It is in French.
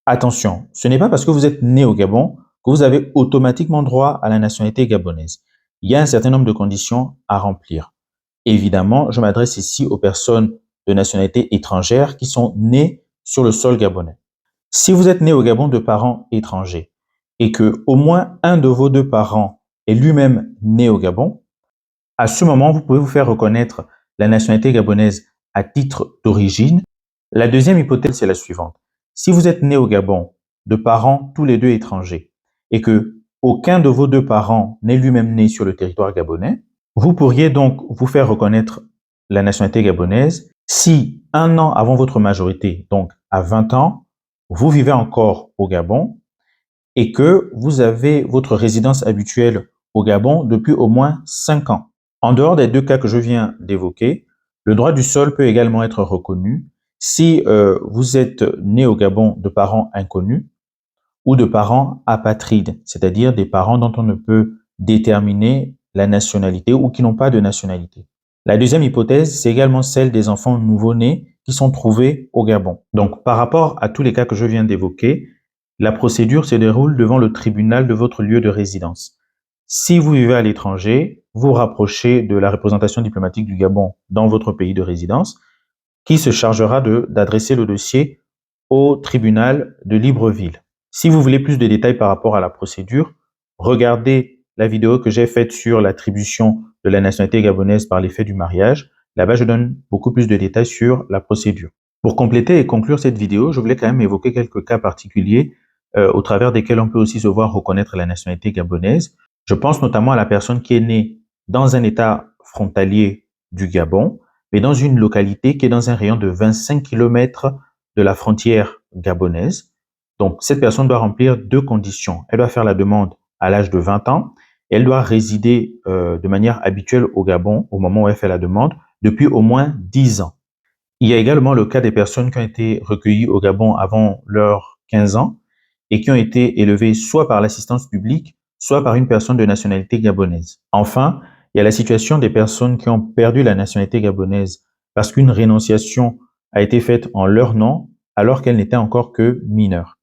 Attention, ce n'est pas parce que vous êtes né au Gabon que vous avez automatiquement droit à la nationalité gabonaise. Il y a un certain nombre de conditions à remplir. Évidemment, je m'adresse ici aux personnes de nationalité étrangère qui sont nées sur le sol gabonais. Si vous êtes né au Gabon de parents étrangers et que au moins un de vos deux parents est lui-même né au Gabon, à ce moment, vous pouvez vous faire reconnaître la nationalité gabonaise à titre d'origine. La deuxième hypothèse, c'est la suivante. Si vous êtes né au Gabon de parents tous les deux étrangers et que aucun de vos deux parents n'est lui-même né sur le territoire gabonais, vous pourriez donc vous faire reconnaître la nationalité gabonaise si un an avant votre majorité, donc à 20 ans, vous vivez encore au Gabon et que vous avez votre résidence habituelle au Gabon depuis au moins 5 ans. En dehors des deux cas que je viens d'évoquer, le droit du sol peut également être reconnu si vous êtes né au Gabon de parents inconnus ou de parents apatrides, c'est-à-dire des parents dont on ne peut déterminer la nationalité ou qui n'ont pas de nationalité. La deuxième hypothèse, c'est également celle des enfants nouveau-nés qui sont trouvés au Gabon. Donc, par rapport à tous les cas que je viens d'évoquer, la procédure se déroule devant le tribunal de votre lieu de résidence. Si vous vivez à l'étranger, vous rapprochez de la représentation diplomatique du Gabon dans votre pays de résidence, qui se chargera d'adresser le dossier au tribunal de Libreville. Si vous voulez plus de détails par rapport à la procédure, regardez la vidéo que j'ai faite sur l'attribution de la nationalité gabonaise par l'effet du mariage. Là-bas, je donne beaucoup plus de détails sur la procédure. Pour compléter et conclure cette vidéo, je voulais quand même évoquer quelques cas particuliers au travers desquels on peut aussi se voir reconnaître la nationalité gabonaise. Je pense notamment à la personne qui est née dans un État frontalier du Gabon, mais dans une localité qui est dans un rayon de 25 km de la frontière gabonaise. Donc, cette personne doit remplir deux conditions. Elle doit faire la demande à l'âge de 20 ans et elle doit résider de manière habituelle au Gabon au moment où elle fait la demande depuis au moins 10 ans. Il y a également le cas des personnes qui ont été recueillies au Gabon avant leurs 15 ans et qui ont été élevées soit par l'assistance publique, soit par une personne de nationalité gabonaise. Enfin, il y a la situation des personnes qui ont perdu la nationalité gabonaise parce qu'une rénonciation a été faite en leur nom alors qu'elles n'étaient encore que mineures.